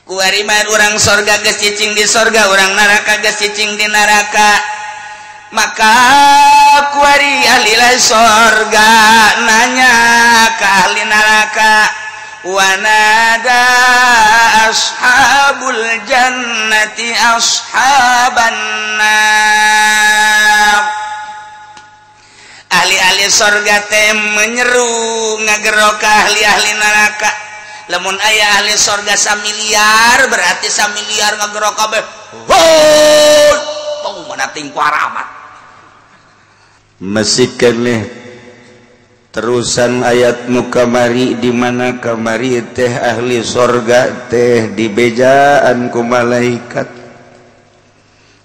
kuariman urang sorga geus cicing di sorga, urang neraka geus cicing di neraka. Maka kuari ahli sorga nanya ka ahli neraka, wanada ashabul jannati ashaban nar. Ahli-ahli sorga teh menyeru ngagero ka ahli-ahli neraka. Lamun aya ahli sorga samiliar berarti samiliar ngagero kabeh. Tong mana ting kuaramat. Masih keneh terusan ayat mukamari di mana kamari teh ahli sorga teh dibejaan ku malaikat.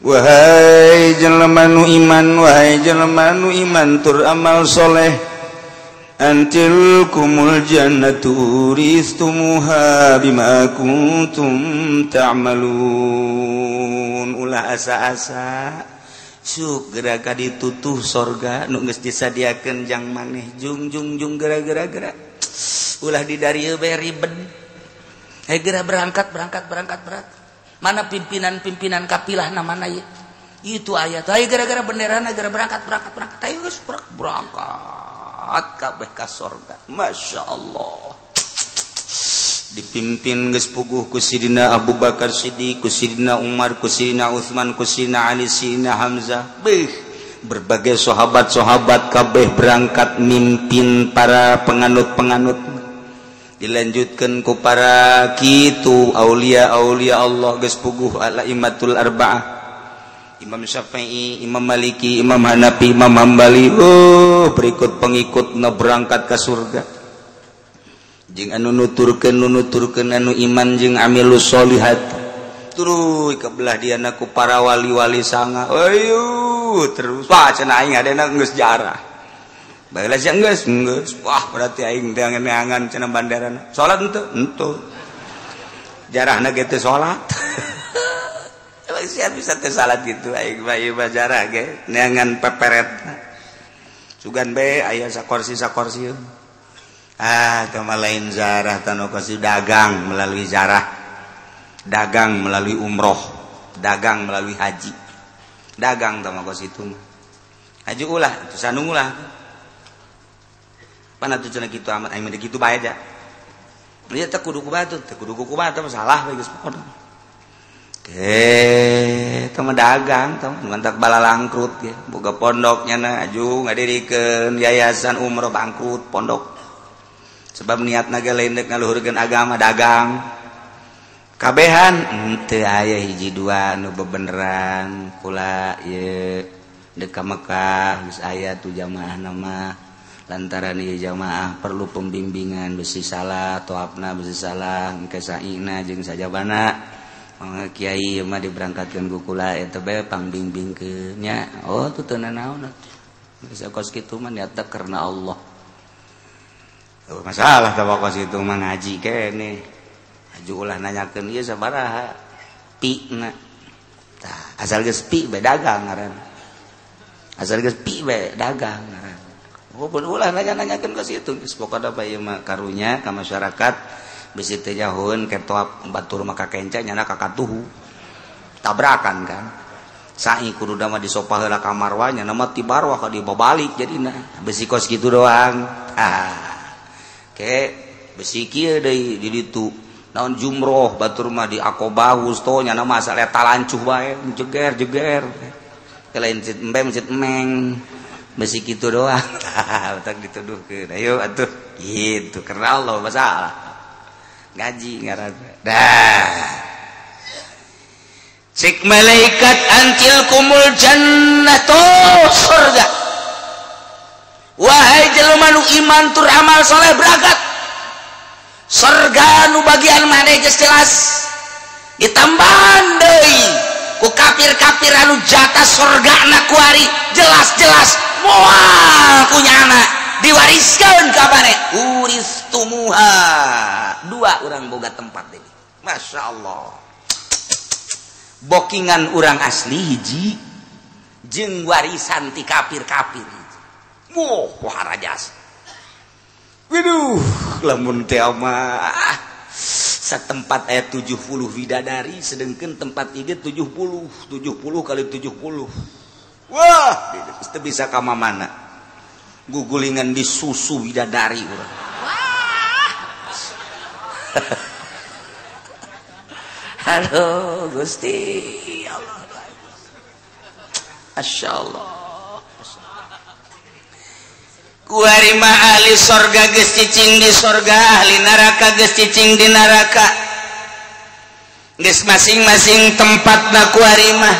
Wahai jelema nu iman, wahai jelema nu iman tur amal soleh, antil kumul jannatu uristumuha bima kuntum ta'malun. Ulah asa-asa suk geraga ditutuh sorga nu geus disadiakeun jang maneh jung gara-gara ulah di darieu bae ribet. Gera berangkat berat. Mana pimpinan kapilah namana ieu? Itu ayat. Gara-gara benderana gara berangkat. Ayo geus berangkat kabeh ka sorga. Masyaallah. Dipimpin geus puguh ku Sidina Abu Bakar Siddiq, ku Sidina Umar, ku Sidina Utsman, ku Sidina Ali, Sidina Hamzah. Berbagai sahabat-sahabat kabeh berangkat mimpin para penganut-penganut. Dilanjutkan ku para kitu aulia-aulia Allah geus puguh al-aimatul arba'ah. Imam Syafi'i, Imam Maliki, Imam Hanafi, Imam Hambali. Berikut pengikutna berangkat ke surga. Jeung anu nuturkeun anu iman jeung amilus sholihat. Turuy ka belah diana ku para wali-wali sanga. Ayo terus wah cenah aing adena geus jarah. Baheula sia geus. Wah berarti aing teh ngeangan cenah bandarana. Salat henteu. Jarahna ge teh salat. Emang sia bisa teh salat gitu aing mah jarah ge neangan peperet. Sugan bae aya sakorsi. Kama lain zarah tanokasi dagang melalui zarah, dagang melalui umroh, dagang melalui haji, dagang tanokasi itu haji ulah itu sanung ulah pana tuh cenah kitu amat aing mah kitu bae aja ieu teh kudu kubatu masalah we geus podong teh mah dagang teh mantak balalangkrut ge boga pondoknya na aju ngadirikeun yayasan umroh bangkrut pondok. Sebab niat naga lain dek ngaluhurkeun agama dagang kabehan henteu aya hiji dua nu bebeneran kula ieu dek ka Mekah geus aya tu jamaah nama lantaran ieu jamaah perlu pembimbingan besi salah toapna besi salah engke saina jeung sajabana mangga kiai mah diberangkatkeun ku kula eta bae pangbimbingkeun nya oh tu teu naon bisa kos kitu mah niatna karena Allah. Masalah tabakos itu mah ngaji kene aju ulah nanyakeun ieu sabaraha pina tah asal geus pi bae dagang ngaran asal geus pi bae dagang ngaran ulah nanyakeun ka situ geus pokona bae ieu mah karunya ka masyarakat bisi teh nyahoeun ketoap batur maka kenca nyana kakatuhu tabrakan kan sai kudu mah disopah heula ka marwah nyana mah ti barwah ka dibabalik jadina bisi kos kitu doang besi kieu deui di ditu naon jumroh batur mah di Aqobah wusto nya nama asal eta lancuh bae jeger lain masjid emeng besi kitu doang utak dituduhkeun ayo atuh gitu karena Allah masalah ngaji ngaranna dah sik malaikat antil kumul jannatu surga. Wahai jelema nu iman tur amal soleh berangkat surga nu bagian maneh geus jelas ditambahan deui ku kafir-kafir anu jatah surgana ku ari jelas-jelas moal kunyana diwariskeun ka maneh uristumuha dua urang boga tempat deui masyaallah bokingan urang asli hiji jeung warisan ti kafir-kafir. Wah rajas. Waduh, lamun teh mah satempat ayat 70 widadari sedangkan tempat ieu 70 kali 70. Wah, itu bisa ka mana? Gugulingan di susu widadari urang. Halo Gusti Allah. Masyaallah. Kuari mah ahli sorga geus cicing di sorga, ahli neraka geus cicing di neraka. Geus masing-masing tempatna kuari mah.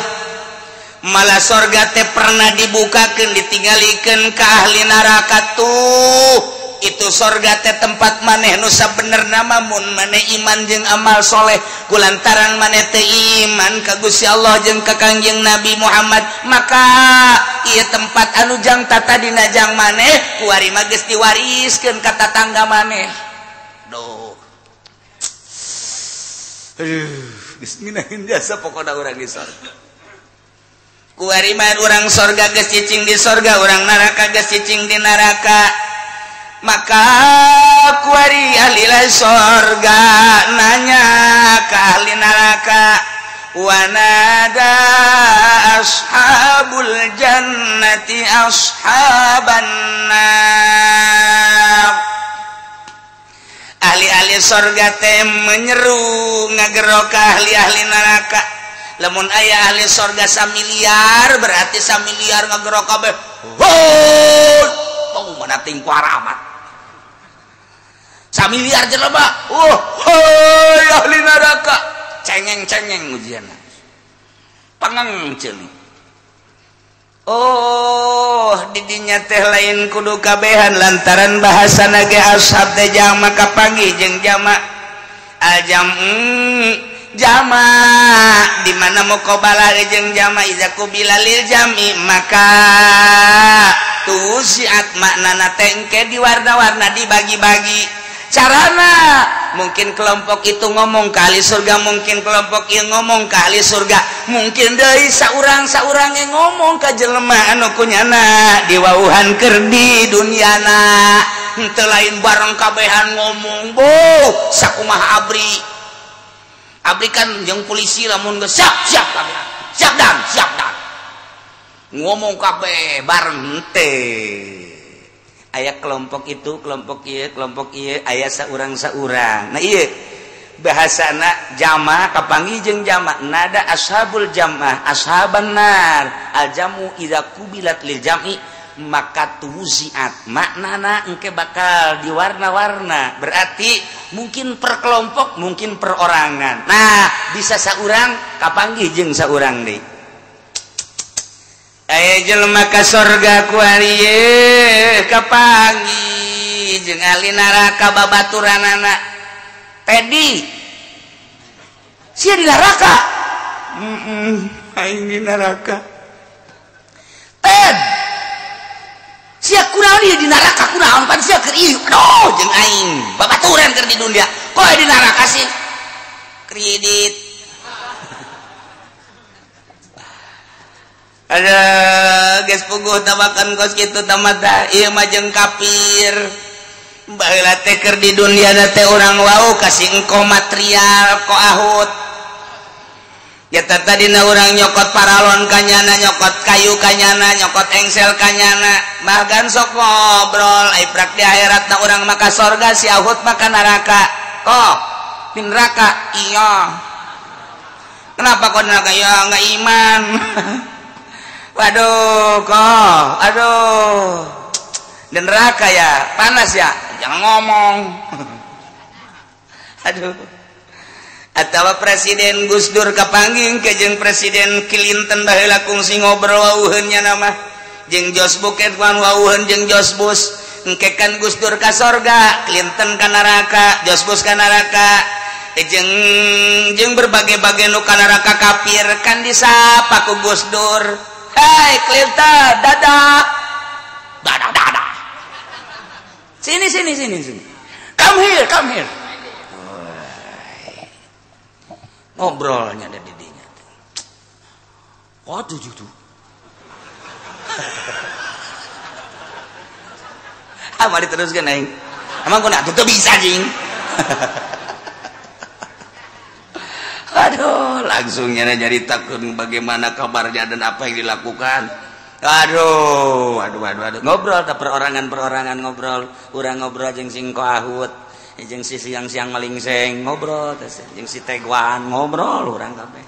Malah sorga teh pernah dibukakeun ditinggalikeun ka ahli neraka tuh. Itu sorga teh tempat maneh nu sabenerna mun maneh iman jeung amal soleh kulantaran maneh teh iman ka Gusti Allah jeung ka Kangjeng Nabi Muhammad maka ieu tempat anu jang tata dina jang maneh kuari mah geus diwariskeun ka tatangga maneh. Duh. Geus minahin jasa pokona urang di sorga. Kuari mah urang sorga geus cicing di sorga, urang neraka geus cicing di neraka. Maka kuari ahli sorga nanya ke ahli neraka wanada ashabul jannati ashaban nar. Ahli-ahli sorga teh menyeru ngagero ka ahli-ahli neraka. Lamun aya ahli sorga samiliar berarti samiliar ngagero kabeh. Hoi, tong mana ting kuaramat. Samiliar jelema, hoi ahli neraka, cengeng-cengeng ujianna, pangang ceuli. Oh, didinya teh lain kudu kabehan lantaran bahasana ge ashab teh jama kapanggih jeung jama aljam jama di mana muqabalah jeung jama iza qubila lil jami maka tusiat maknana teh engke diwarna-warna dibagi-bagi. Carana mungkin kelompok itu ngomong ke ahli surga, mungkin kelompok ieu ngomong ke ahli surga, mungkin deui saurang-saurang yang ngomong ka jelema anu kunyana diwauhan keur di duniana henteu lain bareng kabehan ngomong bo sakumaha abri kan jeung polisi lamun geus siap kabehan siap dan ngomong kabeh bareng henteu. Aya kelompok itu kelompok ieu aya saurang-saurang. Nah ieu bahasana jama kapanggih jeung jama nada ashabul jamah ashaban nar aljamu idza qubilat lil jam'i maka tuziat maknana engke bakal diwarna-warna berarti mungkin per kelompok mungkin perorangan. Nah bisa saurang kapanggih jeung saurang deui. Aya jelema ka sorga ku ari ieu kapanggih jeung ahli neraka babaturanana. Tedi sia di neraka. Aing di neraka. Ted sia kunaon ieu di neraka kunaon pan sia keur ieu. Aduh jeung aing babaturan keur di dunia. Kok di neraka sih? Kredit. Ada geus puguh tabakan kos kitu tamata ieu mah jeung kafir. Baheula teh keur di dunia teh urang wau kasih engko material ko ahut. Ya tadina urang nyokot paralon kanyana, nyokot kayu kanyana, nyokot engsel kanyana. Bahkan sok ngobrol ai prak di akhiratna urang maka sorga si ahut maka neraka. Kok di neraka? Iya. Kenapa kok neraka? Ya enggak iman. Waduh kok, aduh, dan neraka ya, panas ya, jangan ngomong. Aduh, atau Presiden Gus Dur kapanggih ke jeung Presiden Clinton baheula kungsi ngobrol wauheunnya nama, jeung George Bush wan wauheun jeung George Bush, engke kan Gus Dur ka sorga, Clinton ka neraka, George Bush ka neraka. Jeung berbagai-bagai nu ka neraka kafir kan disapa ku Gus Dur. Hai Clinton, dadah. Sini. Come here. Ngobrolnya ada didinya. Oh, tuh. Mari teruskan aing. Emang kau nak tutup bisa jing. Aduh, langsungnya jadi takut bagaimana kabarnya dan apa yang dilakukan. Aduh. Ngobrol tak perorangan ngobrol. Urang ngobrol jeung sing kahut, jeung si siang-siang malingseng ngobrol, jeung si tegwan ngobrol urang kabeh.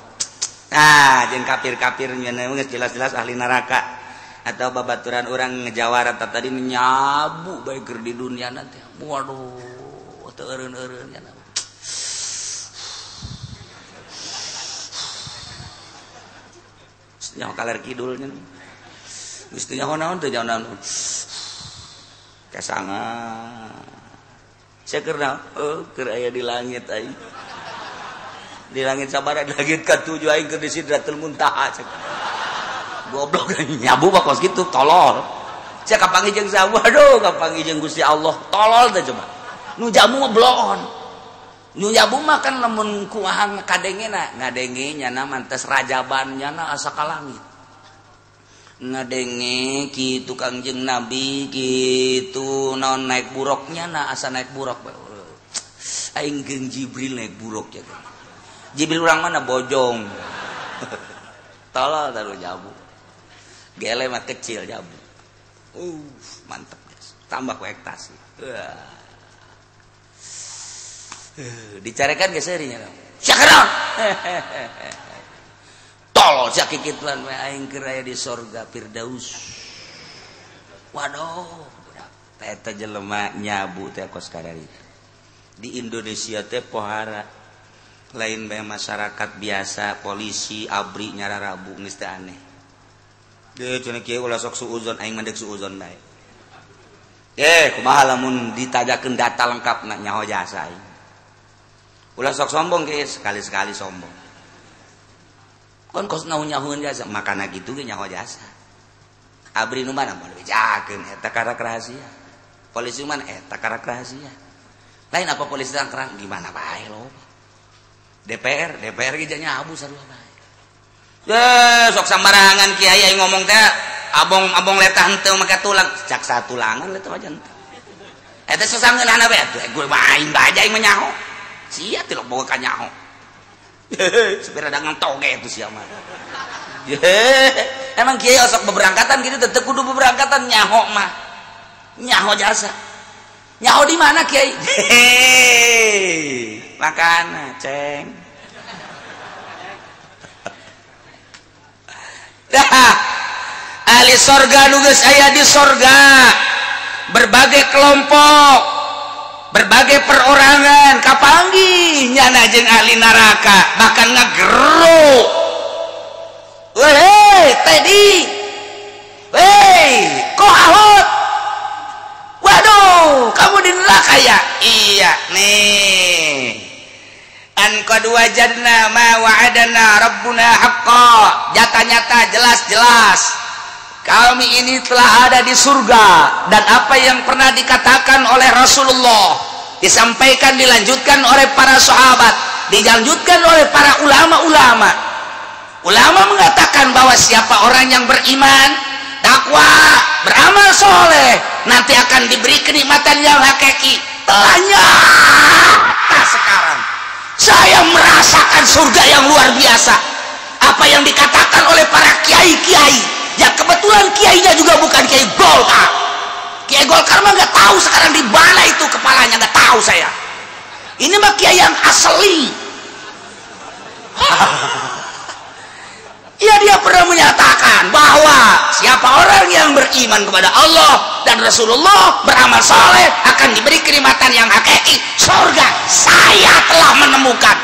Nah, jeung kafir-kafir geus jelas-jelas ahli neraka atau babaturan urang ngejawara tadi nyabu bae keur di dunia nanti. Waduh, teu eureun-eureun nya. Nyaho kaler kidulnya geus teu nyaho naon teu nyaho naon kasangan saker naon keur aya di langit aing di langit sabaraha di langit ka-7 aing keur di Sidratul Muntaha cek goblok nyabu bakos kitu tolol cek kapanggih jeung saha waduh kapanggih jeung Gusti Allah tolol teh coba nu jamu mah bloon nu nyabu mah kan lamun kuahan kadengena ngadenge nyana mantes rajaban nyana asa ka langit ngadenge kitu Kangjeng Nabi kitu naon naik buroknya na asa naik burok aing geung Jibril naik burok ya Jibril urang mana bojong tolol taruh nyabu gele mah kecil nyabu mantep guys tambah ku ekstasi dicarekan geus euy nya. Syakran. Tolol sakikit lan we aing keur aya di sorga Firdaus. Waduh, eta jelema nyabu teh kos kadari. Di Indonesia teh pohara lain bae masyarakat biasa, polisi, abri nyararabu geus teh aneh. Deui cenah kieu ulah sok suuzon aing mandek suuzon bae. Kumaha lamun ditajakeun data lengkapna nyaho jasa aing. Ulah sok sombong guys, sekali-sekali sombong. Kon kos nyahoeun jasa, makana kitu ge nyaho jasa. Abri nu mana moal bejakeun eta karak rahasia. Polisi mana eta karak rahasia. Lain apa polisi terang gimana bae lo. DPR ge nyabu sarua bae. Sok sambarangan kiai aing ngomong teh abong letah henteu make tulang, cak satulangan letah aja henteu. Eta sesanggeunana bae atuh gue main bae aing menyaho. Sia teh boga ka nyaho. Sepira dagang toge itu sia mah. Emang kiai osok beberangkatan gitu tetep kudu beberangkatan nyaho mah. Nyaho jasa. Nyaho di mana kiai? Makana, ceng. Dah. Ahli sorga nu geus aya di sorga. Berbagai kelompok, berbagai perorangan kapanggih nyana jeung ahli neraka bahkan ngageru. Weh, Tedi. Weh, kok ahot? Waduh, kamu di neraka ya? Iya, nih. An qad wajadna ma wa'adana rabbuna haqqan. Nyata-nyata jelas-jelas kami ini telah ada di surga dan apa yang pernah dikatakan oleh Rasulullah disampaikan dilanjutkan oleh para sahabat dilanjutkan oleh para ulama-ulama. Ulama mengatakan bahwa siapa orang yang beriman, takwa, beramal soleh nanti akan diberi kenikmatan yang hakiki. Telah nyata sekarang saya merasakan surga yang luar biasa. Apa yang dikatakan oleh para kiai-kiai yang kebetulan kiainya juga bukan kiai Golkar. Kiai Golkar mah nggak tahu sekarang di mana itu kepalanya, nggak tahu saya. Ini mah kiai yang asli. Ya dia pernah menyatakan bahwa siapa orang yang beriman kepada Allah dan Rasulullah beramal saleh akan diberi kenikmatan yang hakiki surga. Saya telah menemukan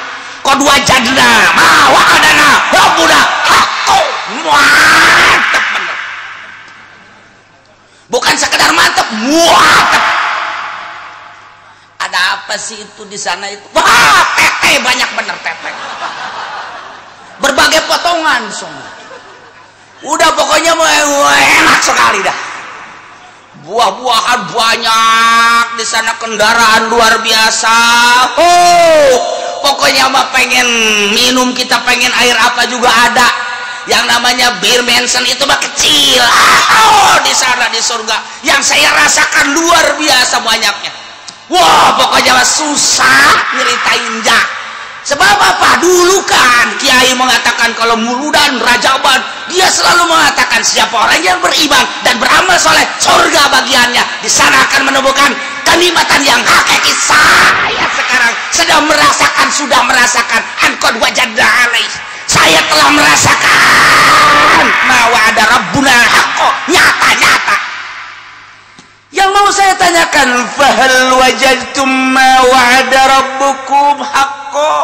qad wajadna ma wa'adana rabbuna haqqan. Mantap bener. Bukan sekedar mantap, mantap. Ada apa sih itu di sana itu? Wah, tete banyak bener tete. Berbagai potongan semua. Udah pokoknya enak sekali dah. Buah-buahan banyak di sana, kendaraan luar biasa. Pokoknya mah pengen minum, kita pengen air apa juga ada. Yang namanya bir Manson itu mah kecil. Di sana di surga yang saya rasakan luar biasa banyaknya. Wah, pokoknya mah susah nyeritain dah. Sebab apa? Dulu kan kiai mengatakan kalau Muludan Rajaban, dia selalu mengatakan siapa orang yang beriman dan beramal soleh, surga bagiannya. Di sana akan menemukan kenikmatan yang hakiki. Saya sekarang sudah merasakan angkot wajadna alaih. Saya telah merasakan ma wa'ada rabbuna haqqo, nyata-nyata. Yang mau saya tanyakan, fahal wajadtum ma wa'ada rabbukum haqqo?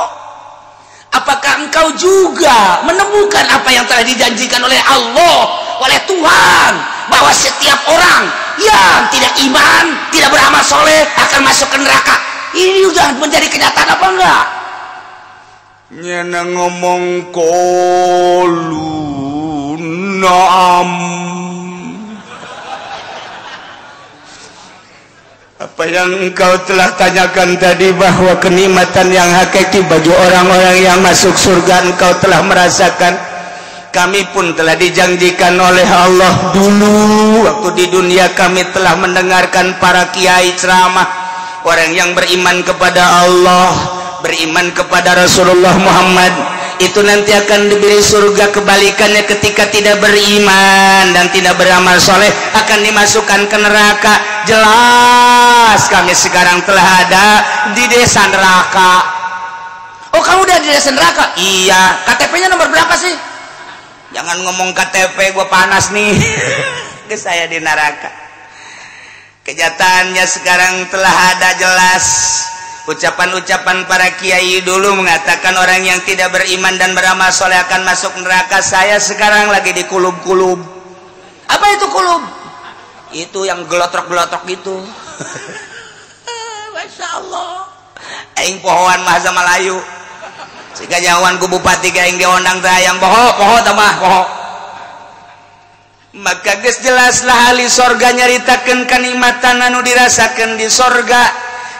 Apakah engkau juga menemukan apa yang telah dijanjikan oleh Allah, oleh Tuhan, bahwa setiap orang yang tidak iman, tidak beramal soleh akan masuk ke neraka? Ini sudah menjadi kenyataan apa enggak? Nyana ngomong kolu naam. Apa yang engkau telah tanyakan tadi, bahwa kenikmatan yang hakiki bagi orang-orang yang masuk surga engkau telah merasakan. Kami pun telah dijanjikan oleh Allah dulu waktu di dunia. Kami telah mendengarkan para kiai ceramah, orang yang beriman kepada Allah, beriman kepada Rasulullah Muhammad, itu nanti akan diberi surga. Kebalikannya, ketika tidak beriman dan tidak beramal soleh akan dimasukkan ke neraka. Jelas kami sekarang telah ada di desa neraka. Oh, kamu udah di desa neraka? Iya. KTP-nya nomor berapa sih? Jangan ngomong KTP, gue panas nih. Saya di neraka. Kenyataannya sekarang telah ada jelas. Ucapan-ucapan para kiai dulu mengatakan orang yang tidak beriman dan beramal soleh akan masuk neraka. Saya sekarang lagi di kulub-kulub. Apa itu kulub? Itu yang gelotrok-gelotrok gitu. Masya Allah. Aing pohoan bahasa Melayu. Jika jauhan ku bupati aing diondang tayang poho tambah poho. Maka geus jelaslah ahli sorga nyaritakeun kanikmatan anu dirasakeun di sorga.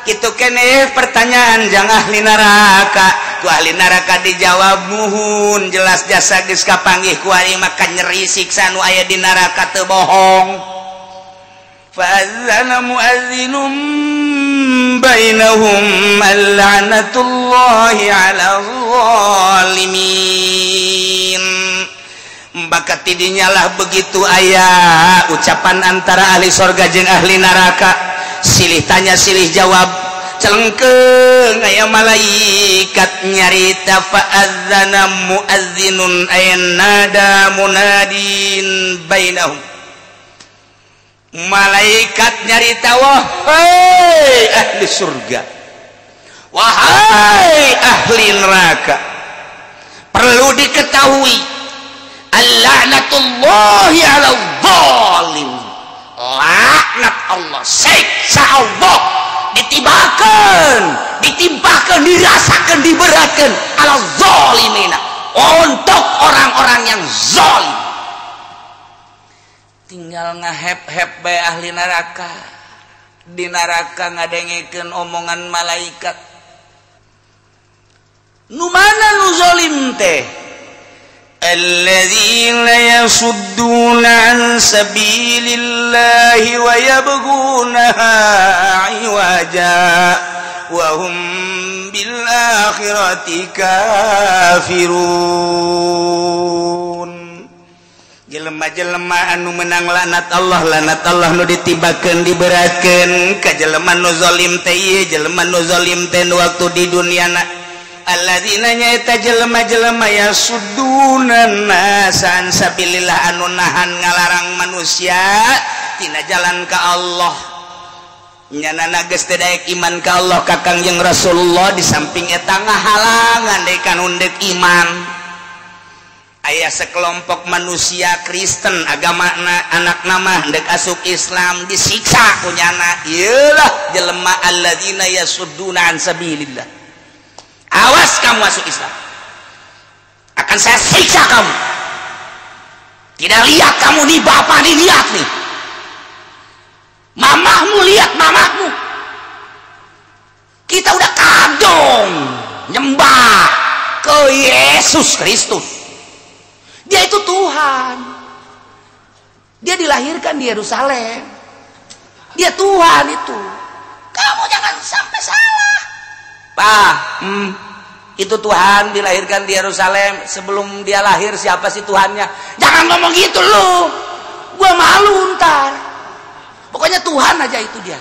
Itu kene pertanyaan jang ahli neraka. Ku ahli neraka dijawab muhun, jelas jasa geus kapanggih ku ari maka nyeri siksa nu aya di neraka teu bohong. Fa'adzana mu'adzinum bainahum al-la'natullahi 'ala zalimin. Maka tidinya lah begitu aya ucapan antara ahli sorga jeung ahli neraka. Silih tanya silih jawab, celengkeung aya malaikat nyarita. Fa'adzana mu'adzinun ayanada munadin bainahum. Malaikat nyarita, wahai ahli surga, wahai ahli neraka, perlu diketahui al-la'natullahi 'ala zalim. Laknat Allah, siksa Allah ditimpakan, dirasakan, diberatkan ala zalimina, untuk orang-orang yang zalim. Tinggal ngahep-hep bae ahli neraka. Di neraka ngadengikeun omongan malaikat. Nu mana nu zalim teh? Alladzina yasudduna an sabilillahi wa yabghunaha 'iwaja wa hum bil akhirati kafirun. Jelema-jelema anu menang lanat Allah nu ditibakeun diberatkeun ka jelema nu zalim teh. Ieu jelema nu zalim teh waktu di duniana. Alladzina nyaeta jelema-jelema yasudduna nasan sabilillah, anu nahan ngalarang manusia tina jalan ka Allah. Nyanana geus teu daek iman ka Allah ka Kangjeng Rasulullah, di samping eta ngahalangan deui ka nu deuk iman. Aya sekelompok manusia Kristen agamana anak nama hendak asup Islam disiksa kunyana. Ieulah jelema alladzina yasudduna an sabilillah. Awas kamu masuk Islam, akan saya siksa kamu. Tidak lihat kamu nih, bapak nih, lihat nih, mamahmu, lihat mamahmu. Kita udah kadung nyembah ke Yesus Kristus. Dia itu Tuhan. Dia dilahirkan di Yerusalem. Dia Tuhan itu. Kamu jangan sampai salah. Pak, Itu Tuhan dilahirkan di Yerusalem. Sebelum dia lahir siapa sih Tuhannya? Jangan ngomong gitu lu. Gua malu ntar. Pokoknya Tuhan aja itu dia.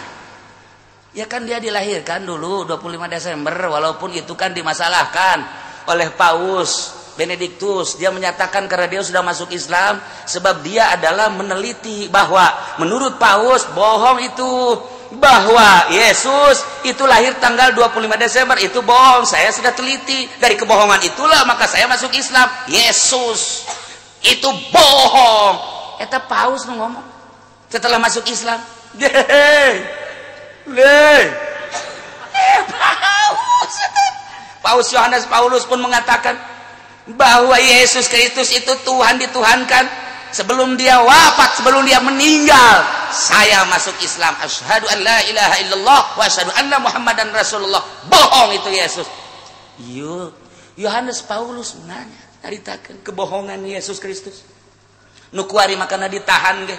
Ya kan dia dilahirkan dulu 25 Desember. Walaupun itu kan dimasalahkan oleh Paus Benediktus. Dia menyatakan karena dia sudah masuk Islam. Sebab dia adalah meneliti bahwa menurut Paus bohong itu. Bahwa Yesus itu lahir tanggal 25 Desember. Itu bohong. Saya sudah teliti. Dari kebohongan itulah maka saya masuk Islam. Yesus itu bohong. Eta Paus ngomong setelah masuk Islam. Paus Yohanes Paulus pun mengatakan bahwa Yesus Kristus itu Tuhan dituhankan sebelum dia wafat, sebelum dia meninggal. Saya masuk Islam. Asyhadu an la ilaha illallah wa asyhadu anna Muhammadan Rasulullah. Bohong itu Yesus. Yohanes Paulus nanya, naritakeun kebohongan Yesus Kristus. Nu kuari makana ditahan ge.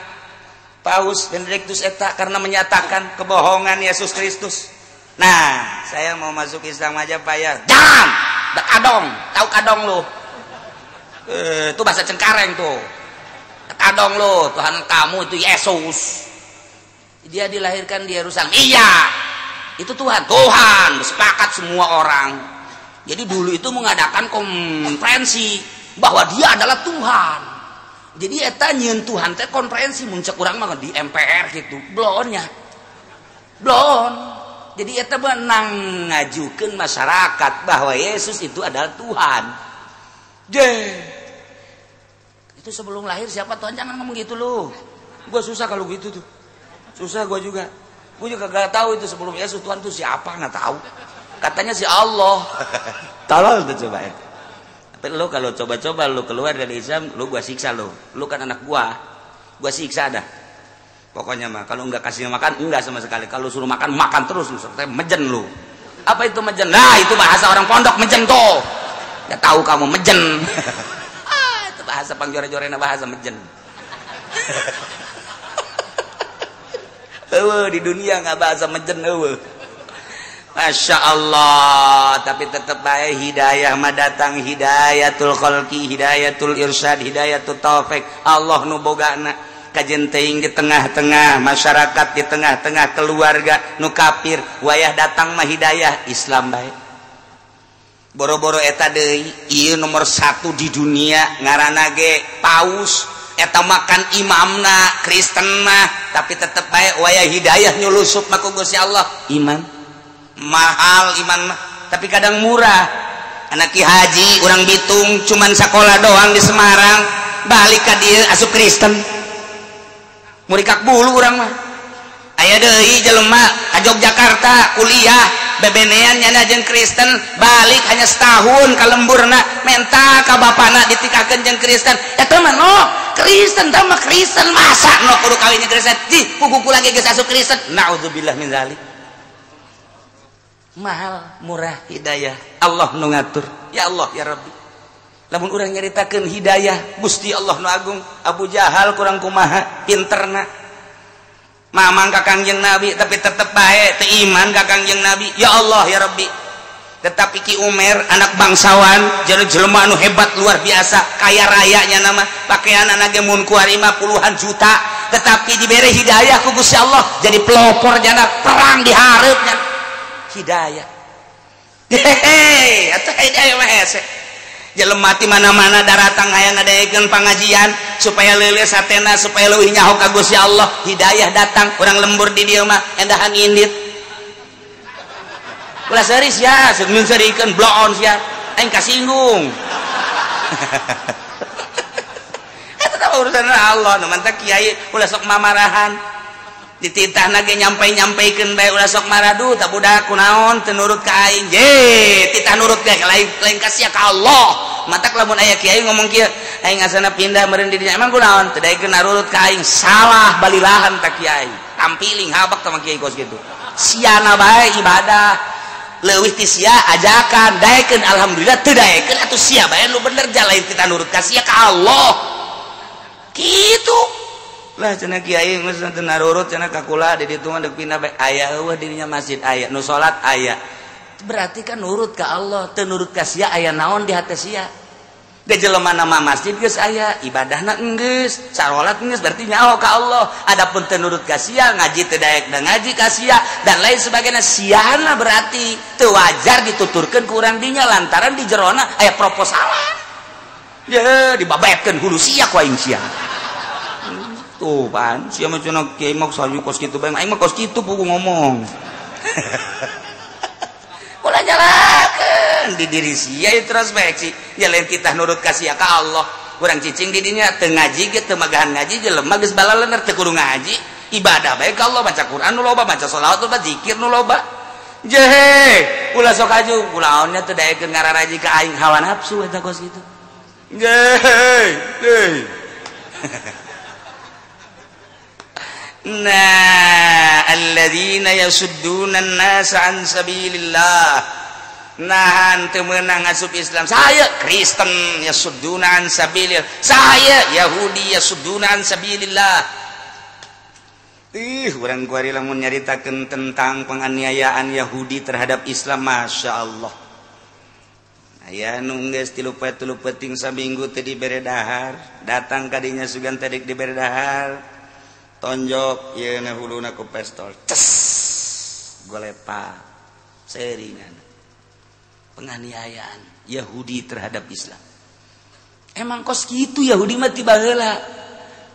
Paus Benediktus eta karena menyatakan kebohongan Yesus Kristus. Nah, saya mau masuk Islam aja Pak ya. Jangan! Kadong, tahu kadong lu? Itu bahasa Cengkareng tuh. Kadong lu, Tuhan kamu itu Yesus. Dia dilahirkan di Yerusalem. Iya, itu Tuhan. Tuhan, sepakat semua orang. Jadi dulu itu mengadakan konferensi bahwa dia adalah Tuhan. Jadi eta nyieun Tuhan teh konferensi muncak urang mah di MPR gitu. Blonnya. Blon. Jadi eta menang ngajukeun masyarakat bahwa Yesus itu adalah Tuhan. Itu sebelum lahir siapa Tuhan? Jangan ngomong gitu lu. Gua susah kalau gitu tuh. Susah gua juga. Gua juga gak tahu itu sebelum Yesus Tuhan tuh siapa, nggak tahu. Katanya si Allah. Tolol tuh coba ya. Tapi lu kalau coba-coba lu keluar dari Islam, lu gua siksa lu. Lu kan anak gua siksa dah. Pokoknya mah kalau enggak kasih makan enggak sama sekali. Kalau suruh makan makan terus lu. Serta mejen lu. Apa itu mejen? Nah, itu bahasa orang pondok mejen tuh. Ya tahu kamu mejen. Itu bahasa pangjore-jorena bahasa mejen. Di dunia enggak bahasa mejen Masya Allah. Tapi tetap baik hidayah mah datang, hidayatul khalqi, hidayatul irsyad, hidayatul taufik. Allah nu bogana kajen teuing di tengah-tengah masyarakat, di tengah-tengah keluarga nu kafir, wayah datang mah hidayah Islam bae. Boro-boro eta deui ieu nomor 1 di dunia ngaranna ge Paus, eta makan imamna Kristen mah, tapi tetep bae wayah hidayah nyulusup mah ku Gusti Allah. Iman mahal iman mah, tapi kadang murah. Anak Ki Haji urang Bitung cuman sekolah doang di Semarang, balik ka dieu asup Kristen. Murikak bulu orang mah. Aya deui jelema ka Yogyakarta kuliah bebenean nyana jeung Kristen, balik hanya setahun ka lemburna menta ka bapana ditikakeun jeung Kristen. Eta mah no Kristen tah mah Kristen masa no kudu kawin jeung Kristen. Di puguku lagi geus asup Kristen. Nauzubillah min zalik. Mahal murah hidayah Allah nu ngatur. Ya Allah ya Rabbi. Lamun urang nyaritakeun hidayah Gusti Allah nu agung, Abu Jahal kurang kumaha pinterna mamang ka Kangjeng Nabi tapi tetep bae teu iman ka Kangjeng Nabi. Ya Allah ya Rabbi. Tetapi Ki Umer anak bangsawan jelema anu hebat luar biasa, kaya rayanya nama, pakaianna ge mun kuari mah puluhan juta, tetapi dibere hidayah ku Gusti Allah jadi pelopor jana perang di hareupnya. Hidayah. Atuh hidayah mah hese. Jelema ti mana-mana daratang hayang ngadaekeun pangajian supaya leuleus hatena, supaya leuwih nyaho ka Gusti Allah. Hidayah datang, urang lembur di dieu mah endahan indit. Ulah seuris ya, mun sarikeun bloon sia, aing kasinggung. Eta teh urusan Allah, nu mantap kiai ulah sok mamarahan. Dititahna ge nyampai-nyampaikeun bae ulah sok maradu, tah budak kunaon teu nurut ka aing. Titah nurut ge lain ka sia ka Allah. Matak lamun aya kiai ngomong kieu, aing asana pindah meureun di dinya. Emang kunaon? Teu daekeun narurut ka aing. Salah balilahan ta kiai. Tampiling habak tah kiai kos kitu. Siana bae ibadah. Leuwih ti sia ajakan, daekeun alhamdulillah, teu daekeun atuh sia bae lu bener jalain titah nurut ka sia ka Allah. Kitu. Lah cenah kiai geus narurut cenah ka kula di ditu mah deuk pindah bae aya eueuh dirinya masjid aya nu salat aya berarti kan nurut ke Allah, teu nurut ka sia aya naon di hate sia. Da jelema nama masjid geus aya, ibadahna geus, salat geus berarti nyaho ka Allah. Adapun teu nurut ka sia, ngaji teu daek da ngaji ka sia dan lain sebagainya, siana berarti teu wajar dituturkeun ku urang dinya lantaran di jerona aya proposalan. Ya dibabaetkeun hulu sia ku aing sia. Tuh pan, sia mah cenah kiai mah sayu kos kitu bae, aing mah kos kitu pugu ngomong. Ulah nyalakeun di diri sia introspeksi. Ya lain kita nurut ka sia ka Allah. Urang cicing di dinya teu ngaji ge teu magahan ngaji jelema geus balaleuneur teu kudu ngaji. Ibadah bae ka Allah, baca Quran nu loba, baca shalawat nu loba, zikir nu loba. Jehe, ulah sok aju, kulaonnya teu daekeun ngararaji ka aing hawa nafsu eta kos kitu. Jehe. Nah, alladzina yasudduna an-nasa an sabilillah. Nahan teu meunang ngasup Islam. Saya Kristen yasudduna an sabilillah. Saya Yahudi yasudduna an sabilillah. Urang kuari lamun nyaritakeun tentang penganiayaan Yahudi terhadap Islam, Masya Allah. Aya nu geus 3 peuting saminggu teu dibere dahar, datang ka dinya sugan teh dibere dahar. Tonjok yeuna huluna ku pistol ces golepa seringan. Penganiayaan Yahudi terhadap Islam. Emang kos kitu Yahudi mah ti baheula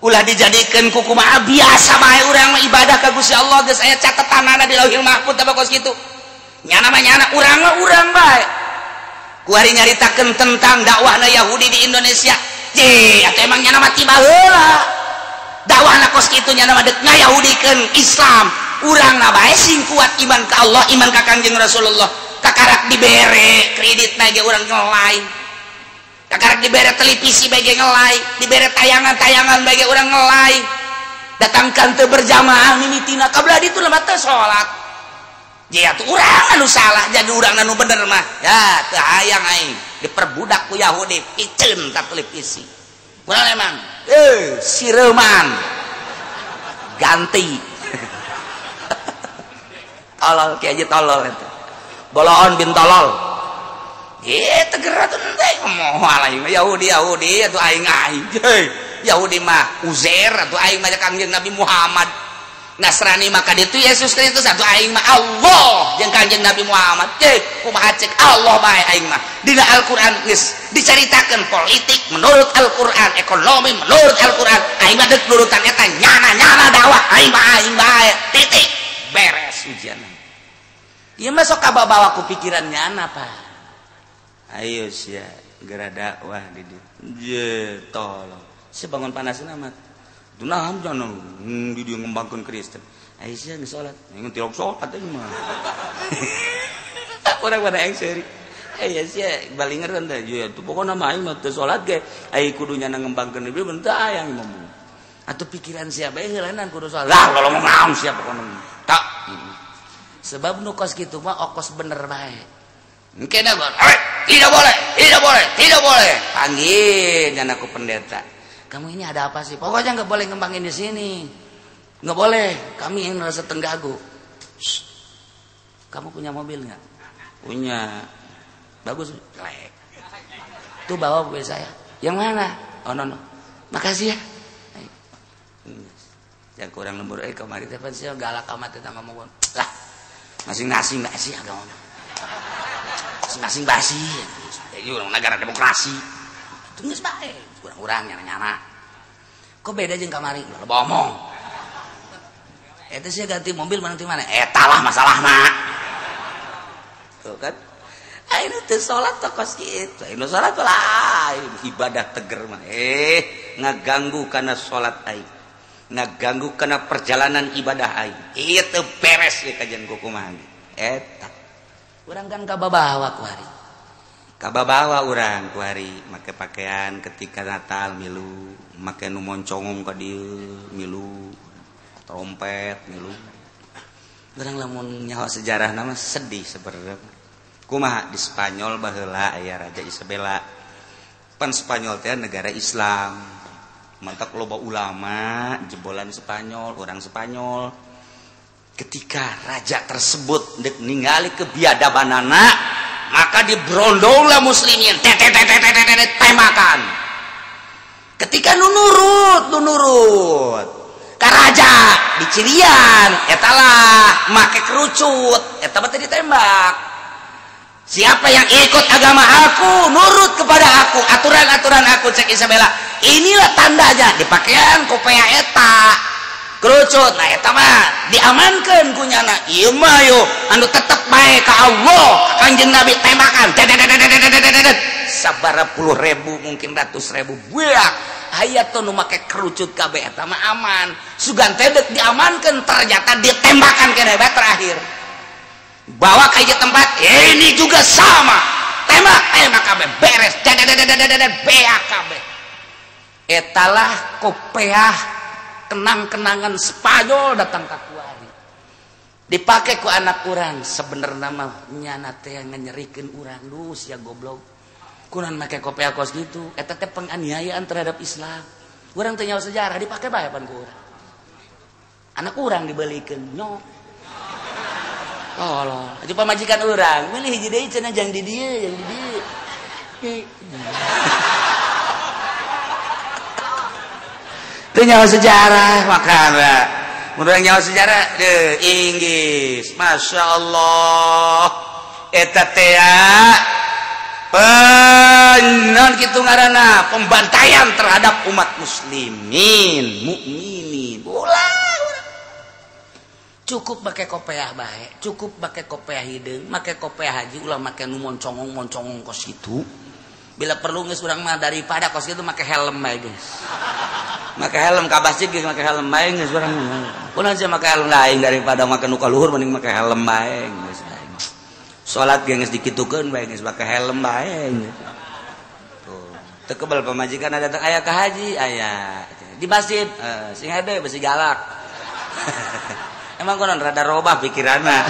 ulah dijadikeun ku kumaha biasa bae urang mah ibadah ka Gusti Allah geus aya catetanana di Lauhil Mahfuz teh kos kitu. Nyana mah nyana, urang mah urang bae. Kuari nyaritakeun tentang dakwahna Yahudi di Indonesia. Je atuh emang nyana mah ti baheula. Dakwahna kos kitu nya nama deuk ngayahudikeun Islam. Urang na bae sing kuat iman ka Allah, iman ka Kangjeng Rasulullah. Kakarak dibere kreditna ge urang ngelai. Kakarak dibere televisi bae ge ngelai, dibere tayangan-tayangan bae ge urang ngelai. Datangkan teu berjamaah mimitina kabladi teh lemah teu salat. Jadi atuh urang anu salah, jadi urang anu bener mah. Ya teu hayang aing diperbudak ku Yahudi piceun ka televisi. Urang emang sireman ganti tolol kayak aja tolol itu boloon bin tolol gitu gerak tuh nanti ngomong alay Yahudi itu aing Yahudi mah Uzair atau aing mah Kangjeng Nabi Muhammad. Nasrani maka itu Yesus Kristus atau aing mah Allah jeung Kangjeng Nabi Muhammad. Kumaha cek Allah bae aing mah dina Al-Qur'an geus dicaritakeun politik menurut Al-Qur'an, ekonomi menurut Al-Qur'an. Aing mah deuk nurutan eta nyana dakwah aing bae titik beres ujian. Ieu mah sok kabawa ku pikiran nyana Pak. Ayo sia geura dakwah di dieu. Je tolong. Sebangun panasna mah nah jangan di dia ngembangkan Kristen. Aisyah geus salat, ngan tilok salat teh mah. Urang pada yang seri. Aisyah balingeun teh, ya tuh pokona mah aing mah teu salat ge, ai kudu nyana ngembangkeun ieu teu hayang ngomong. Atuh pikiran sia bae heulanan kudu salat. Lah kalau mau naon sia pokona. Tak. Sebab nu kos kitu mah okos bener bae. Engke da gor. Tidak boleh. Panggil nyana ku pendeta. Kamu ini ada apa sih? Pokoknya nggak boleh ngembangin di sini, nggak boleh. Kami yang merasa tenggagu. Kamu punya mobil nggak? Punya. Bagus. Lek. Tuh bawa mobil saya. Yang mana? Oh no. Makasih ya. Yang kurang lembur. Kemarin telepon sih galak amat kita ngomong. Lah, masing-masing basi agak ngomong. Masing-masing basi. Ini orang negara demokrasi. Tunggu sebaik. Kurang-kurang nyana-nyana. Kok beda jeung kamari? Lo omong. Eta sih ganti mobil nanti mana? Eta lah masalahna. Tuh kan. Ayeuna teu salat tokos kitu. Ayeuna salat lah ibadah teger mah. Ngaganggu kana salat aing. Ngaganggu kana perjalanan ibadah aing. Ieu teu beres ge kajian kumaha. Eta. Urang kan kababawa ku hari. Kababawa urang ku hari make pakaian ketika Natal milu, make nu moncongong ka dieu milu, trompet milu. Urang lamun nyaho sejarah nama sedih sebenarnya. Kumaha di Spanyol baheula aya Raja Isabella. Pan Spanyol teh negara Islam. Mantak loba ulama jebolan Spanyol, urang Spanyol. ketika raja tersebut ningali kebiadabanana maka dibrondonglah muslimin tembakan ketika nunurut ka raja dicirian etalah make kerucut eta teh ditembak. Siapa yang ikut agama aku, nurut kepada aku, aturan-aturan aku, cek Isabella. Inilah tandanya di pakaian kopea eta kerucut. Nah eta mah diamankan kunyana. Ieu mah yo anu tetep bae ka Allah, Kanjeng Nabi tembakan. Sabaraha puluh ribu mungkin ratus ribu buak. Aya tuh nu make kerucut kabeh eta mah aman. Sugan teh diamankan ternyata ditembakan keneh bae terakhir. Bawa ke tempat ini juga sama tembak kabeh beres beak kabeh etalah kopeah kenang-kenangan Spanyol datang ka kuari dipakai ku anak urang sebenarnya mah nyana teh nganyerikeun urang duh sia goblok kunaon make kopeah kos gitu eta teh penganiayaan terhadap Islam urang teh nyawa sejarah dipakai bae pan ku urang anak urang dibelikeun nyok. Oh, aja pamajikan orang, milih hiji deui cenah jang di dieu, yang di dieu. Teu nyawa sejarah makana. Mun nyawa sejarah Inggris. Masya Allah. Eta teh non kitu ngaranna pembantaian terhadap umat muslimin, mukminin. Ulah cukup pakai kopeah bae, cukup pakai kopeah hideung, make kopeah haji ulah make nu moncongong kos kitu. Bila perlu geus urang mah daripada kos kitu make helm bae geus. Make helm ka masjid geus make helm bae geus urang. Kunaon sih make helm lain daripada make nu ka luhur mending make helm bae geus. Salat geus dikitukeun bae geus make helm bae geus. Tuh, teu kebal pamajikan datang aya ka haji aya. Di masjid sing hade besi galak. Emang konon rada robah pikiranna.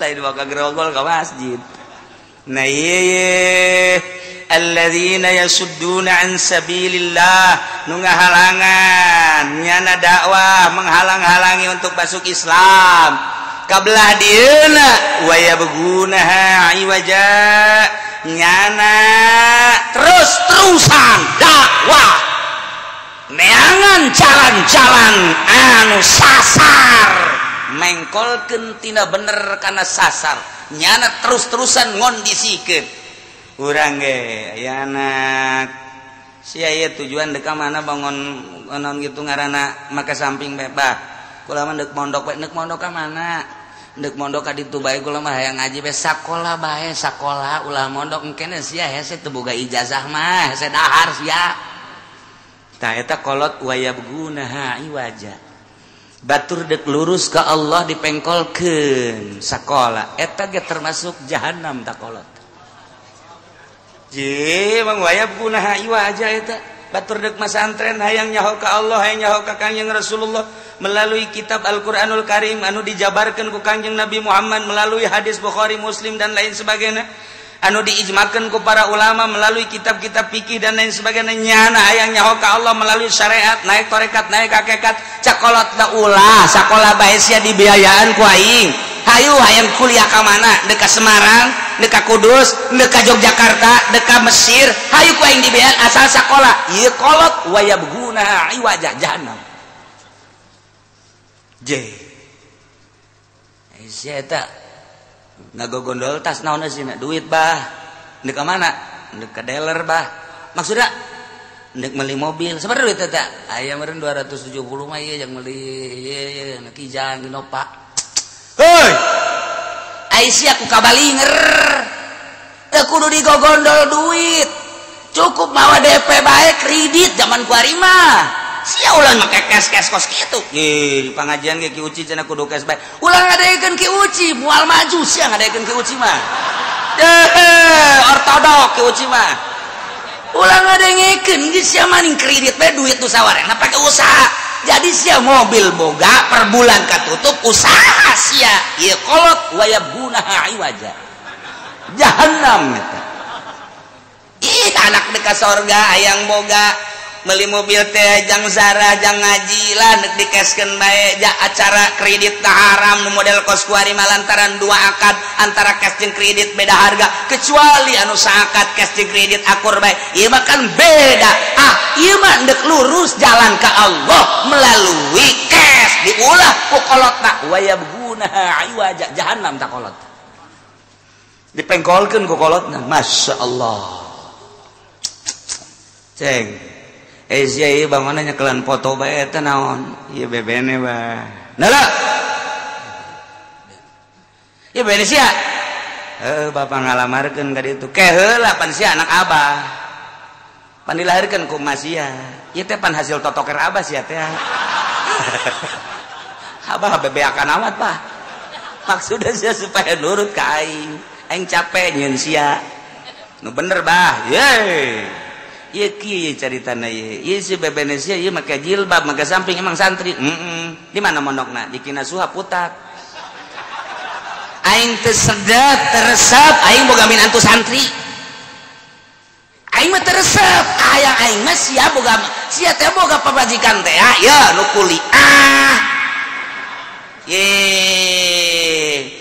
Lain bakal gerogol ke masjid. Nah ieu alladzina yasudduna an sabilillah nu ngahalangan nyana dakwah menghalang-halangi untuk masuk Islam. Kabelah dieuna wa yabgunaha iwaja nyana terus-terusan dakwah neangan jalan-jalan anu sasar mengkolkeun tina bener kana sasar nyana terus-terusan ngondisikeun urang ge aya anak sia ieu tujuan deka mana bangun naon kitu ngaranna make samping bebah kula mah deuk mondok we neuk mondok ka mana deuk mondok ka ditu bae kula mah hayang ngaji we sakola bae sakola ulah mondok engkene sia hese teu boga ijazah mah hese dahar sia. Tah eta kolot wayabgunaha iwaja. Batur dek lurus ka Allah dipengkolkeun sakola. Eta ge termasuk jahanam ta kolot. Je mang wayabgunaha iwaja eta. Batur dek masantren hayang nyaho ka Allah, hayang nyaho ka Kangjeng Rasulullah melalui kitab Al-Qur'anul Karim anu dijabarkeun ku Kangjeng Nabi Muhammad melalui hadis Bukhari, Muslim dan lain sebagainya. Anu diijmakeun ku para ulama melalui kitab-kitab fikih dan lain sebagainya nyana hayang nyaho ka Allah melalui syariat naik tarekat naik hakikat cakolot da ulah sakola bae sia dibiayaan ku aing hayu hayang kuliah ka mana deuk ka Semarang deuk ka Kudus deuk ka Yogyakarta deuk ka Mesir hayu ku aing dibiayaan asal sakola ieu kolot wa yabghuna iwaja jahannam je sia eta ngagogondol tas naon sih duit bah deuk ka mana deuk ka dealer bah maksudna deuk meuli mobil sabaraha duit eta aya meureun 270 mah ieu yang meuli ieu na kijang Innova heuy ai sia ku kabalinger teu kudu digogondol duit cukup mawa DP bae kredit zaman kuari mah sia ulah make cash kos kitu di pangajian ge Ki Uci cenah kudu cash bae ulah ngadaekeun Ki Uci moal maju sia ngadaekeun Ki Uci mah ortodok Ki Uci mah ulah ngadaekeun geus sia maning kredit bae duit nu sawarena pake usaha jadi sia mobil boga per bulan katutup usaha sia ieu kolot wayabgunaha iwaja jahannam eta ih anak deuk ka sorga hayang boga beli mobil teh jang Zara jang ngaji lah nek dikeskeun bae acara kredit tah haram nu model kos kuari malantaran dua akad antara cash jeung kredit beda harga kecuali anu saakad cash jeung kredit akur bae ieu mah kan beda ieu mah ndek lurus jalan ka Allah melalui cash diulah ku kolotna wa yabghuna iwaja jahannam ta kolot dipengkolkeun ku kolotna masyaallah ceng sia ieu bangana nyekelan foto bae eta naon ieu bebene bah nala ieu bebene sia bapak ngalamarkeun ka ditu ke heula pan sia anak abah pan dilahirkeun ku mas sia ieu teh pan hasil totoker abah sia teh abah bebeakan amat pak maksudnya sia supaya nurut ka aing capek nyeun sia nu bener bah ye ieu kieu caritana ieu si bebene sia ieu make jilbab make samping emang santri di mana mondokna di Kinasuha putak aing teu sedap teresep aing boga minantu santri aing mah teresep aya aing mah sia boga sia teh boga pabajikan teh ya nu kuliah ye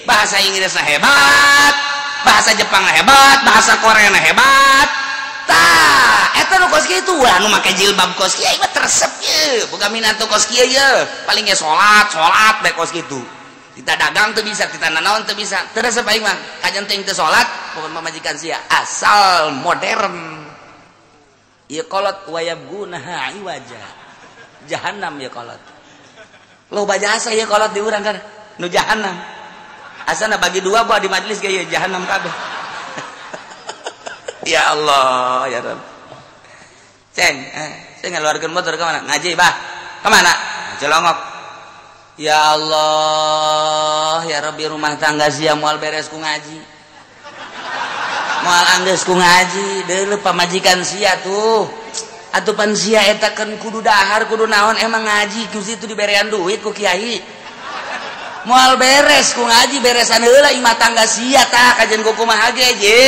bahasa Inggrisna hebat bahasa Jepangna hebat bahasa Koreana hebat tah eta nu kos kieu ulah nu make jilbab kos kieu mah teresep ye boga minantu kos kieu ye paling ge salat bae kos kitu kita dagang teu bisa kita nanaon teu bisa teresep aing mah kajen teh teu salat pokon pamajikan sia asal modern ieu kolot wayabguna iwaja jahannam ya kolot loba jasa ieu kolot di urang kan nu jahannam asana bagi dua buah di majelis ge ieu jahannam kabeh ya Allah ya Rabb ceng saya ngeluarkan motor ke mana ngaji bah ke mana Celongok ya Allah ya Rabbi rumah tangga sia moal beres ku ngaji moal anggeus ku ngaji deuleu pamajikan sia tuh atuh pan sia eta kan kudu dahar kudu naon emang ngaji ku situ diberean duit ku kiai moal beres ku ngaji beresan heula imah tangga sia tah kajen kumaha ge je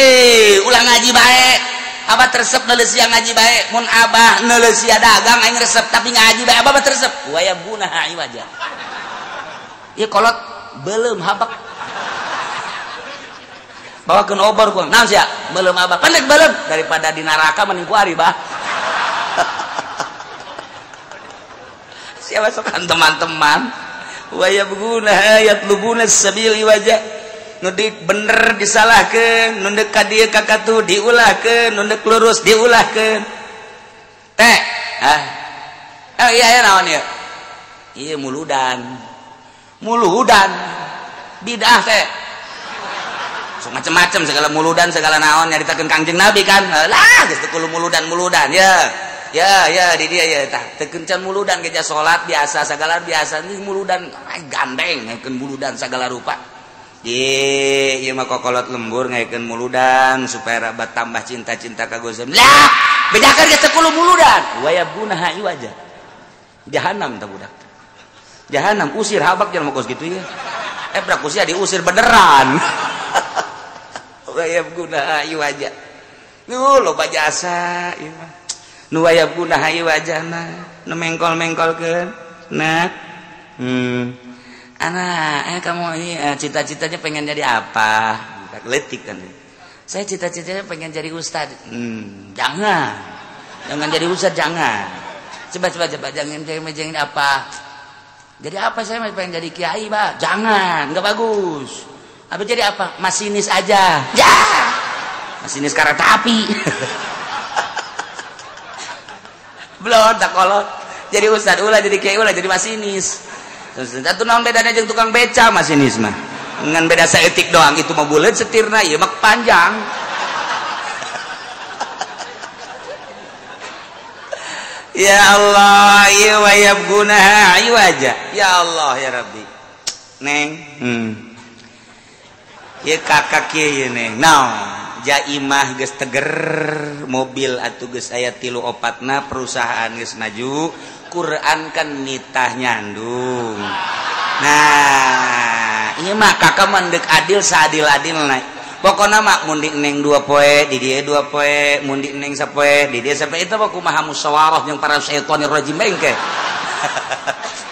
ulah ngaji bae abah teresep neuleuh sia ngaji bae mun abah neuleuh sia dagang aing resep tapi ngaji bae abah teresep wa yabuna iwaja ieu kolot beuleum habak bawakeun obor ku naon sia beuleum abah pendek beuleum daripada di neraka mending ku ari bah sia masukan teman-teman waya beguna yatlubuna sabil iwaja nu bener disalahkeun nu deuk ka dieu ka katu diulahkeun nu deuk lurus diulahkeun teh iya naon ieu ieu muludan bidah teh sok macem-macem segala muludan segala naon nyaritakeun Kangjeng Nabi kan lah geus teu kudu muludan ya di dia ya tah teu kencan muludan geja salat biasa segala biasa ini muludan gandeng ngakeun muludan segala rupa ieu mah kokolot lembur ngakeun muludan supaya rabat tambah cinta-cinta ka Gusti lah bedakeun geus teu kudu muludan wa yabuna iwaja jahannam tah budak jahannam usir habak jangan kos gitu ya brak usia diusir beneran wa yabuna iwaja nu loba jasa ieu mah nu wayabguna iwajana nu mengkol-mengkolkeun nah anak kamu ini cita-citanya pengen jadi apa letik kan saya cita-citanya pengen jadi ustad jangan jadi ustad jangan coba jangan apa jadi apa saya pengen jadi kiai bah jangan nggak bagus apa jadi apa masinis aja ya masinis kereta api belum tak kolot jadi ustad ulah jadi kiai ulah jadi masinis satu naon bedanya jeung tukang beca masinis mah ngan beda saeutik doang itu mah buleut setirna ieu mah panjang ya Allah ieu wayabguna iwaja ya Allah ya Rabbi neng ieu kakak kieu neng naon jaimah geus teger mobil atuh geus aya 3-4na perusahaan geus maju Quran kan nitah nyandung nah ieu mah kakak mah deuk adil saadil-adilna pokokna mak mundi neng 2 poe di dia 2 poe mundi neng sapoe di dia sapoe itu mah kumaha musyawarah jeung para syaitonir rajim bengke.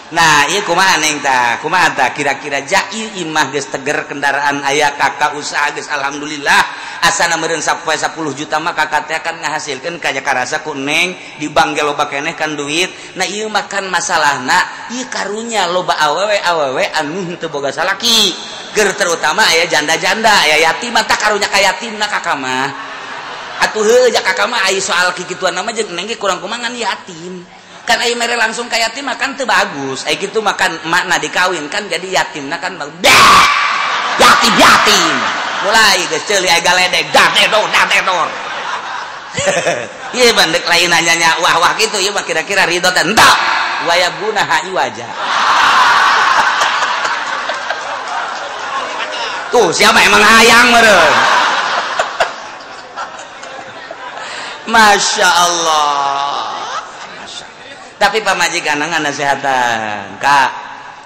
Nah ieu kumaha neng tah kumaha tah kira-kira jai imah geus teger kendaraan aya kakak usaha geus alhamdulillah asana meureun sapoe 10 juta mah kakak teh kan ngahasilkeun ka Jakarta ku neng di bank ge loba keneh kan duit. Nah ieu mah kan masalahna ieu karunya loba awewe anu teu boga salaki ger terutama aya janda-janda aya yatim tah karunya ka yatimna kakak mah atuh heuh ja kakak mah aya soal kikituan mah jeung neng ge kurang kumaha ngan yatim kan aya mere langsung ka yatim makan teu bagus aya kitu makan emakna dikawin kan jadi yatimna kan bagus yatim mulai geus ceuli aya galedeg dadedor ieu bandek lain nanya wah kitu ieu mah kira-kira ridho teh henteu wayabuna ha'i wajah tuh siapa emang hayang meureun Masya Allah. Tapi pamajikan ngasehatan kak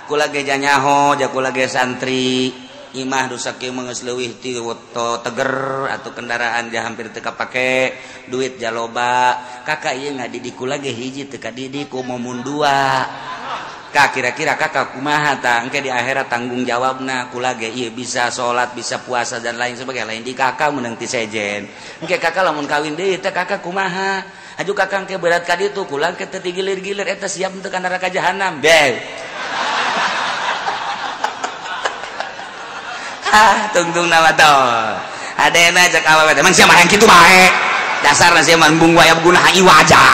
kula ge janyaho ja kula ge santri imah dusak kieu geus leuwih ti woto teger atau kendaraan ja hampir teu kapake duit ja loba kakak ieu ngadidik kula ge hiji teu kadidik umum 2 kak kira-kira kakak kumaha tah engke di akhirat tanggung jawabna kula ge ieu bisa salat bisa puasa dan lain sebagainya lain di kakak meunang ti sejen engke kakak lamun kawin deui teh kakak kumaha aju kakang ke berat ka ditu kulang ke teu gilir-gilir eta siap untuk ka neraka jahanam beh tungtung nama tol adena cek awewe emang sia mah yang kitu bae dasarna sia mah bung wayab guna ha'i wajah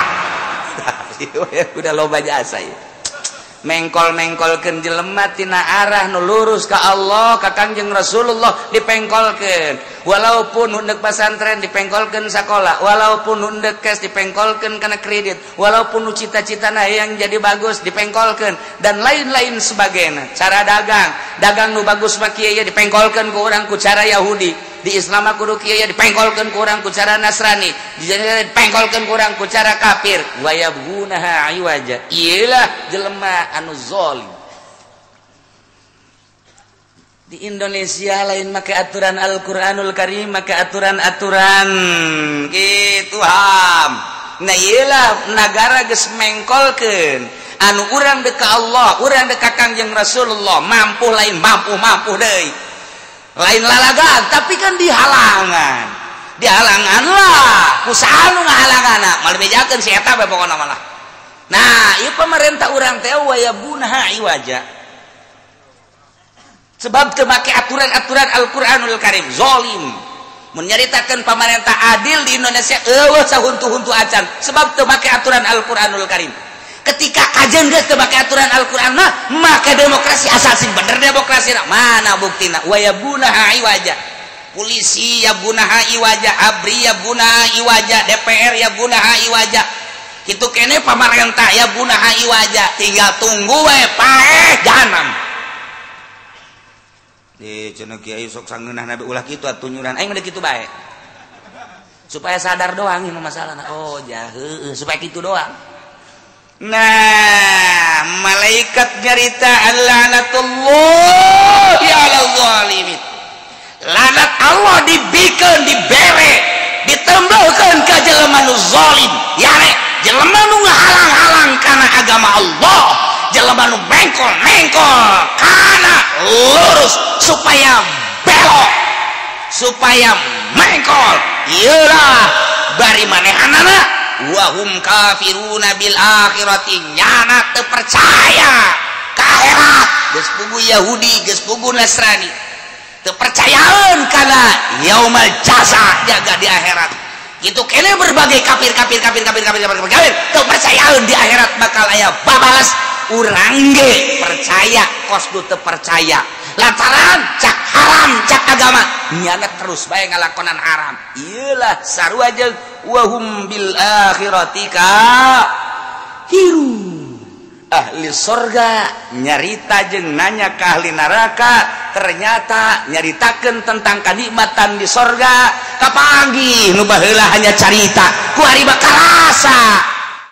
udah loba jasa ya mengkol-mengkolkeun jelema tina arah nu lurus ka Allah ka Kangjeng Rasulullah dipengkolkeun walaupun hundek pesantren dipengkolkeun sakola walaupun hundek kes dipengkolkeun kana kredit walaupun nu cita-citana yang jadi bagus dipengkolkeun dan lain-lain sebagainya cara dagang nu bagus mah kieu dipengkolkeun ku urang ku cara Yahudi di Islam kudu kieu dipengkolkeun ku urang ku cara Nasrani dipengkolkeun ku urang ku cara kafir wa yabghunaha aywaja iyalah jelema anu zalim. Di Indonesia lain make aturan Al-Qur'anul Karim make aturan-aturan gitu ham. Nah iyalah negara geus mengkolkeun anu urang deuk ka Allah urang deuk ka Kangjeng Rasulullah mampu lain mampu deui lain lalagan tapi kan dihalangan lah kusaha nu ngahalanganna mal bejakeun si eta bae pokona malah. Nah ieu pemerintah urang teh wayabunha iwaja sebab teu make aturan-aturan Al-Qur'anul Karim zalim mun nyaritakeun pemerintah adil di Indonesia eueuh sahuntu-huntu acan sebab teu make aturan Al-Qur'anul Karim. Ketika kajian geus teu make aturan Al-Qur'an maka demokrasi asal sing bener demokrasi mana buktina wayabunha iwaja polisi yabunha iwaja abri yabunha iwaja DPR yabunha iwaja kitu kene pamarentah yabunha iwaja tinggal tunggu we paeh jahanam di cenah kiai sok sangeunah nabi ulah kitu atuh nyuran aing mah kitu bae supaya sadar doang ieu masalahna oh ja heueuh supaya kitu doang. Nah malaikat nyarita laknatullah ala zalimin lanat Allah dibikeun dibere ditembelkeun ka jelema nu zalim yare jelema nu ngahalang-halang kana agama Allah jelema nu mengkol kana lurus supaya belok supaya mengkol ieulah bari manehanana wahum kafiruna bil akhirati nyana teu percaya ka akhirat geus pugu Yahudi geus pugu Nasrani teu percayaeun kana yaumul jaza jaga di akhirat kitu kene berbagai kafir teu percayaeun di akhirat bakal aya babalas urang ge percaya kos teu percaya lantaran cak haram cak agama nyana terus bae ngalakonan haram ieulah sarua jeung wahum bil akhirati kafirun ahli surga nyarita jeung nanya ka ahli neraka ternyata nyaritakeun tentang kanikmatan di surga kapanggih nu baheula hanya carita ku ari bakarasa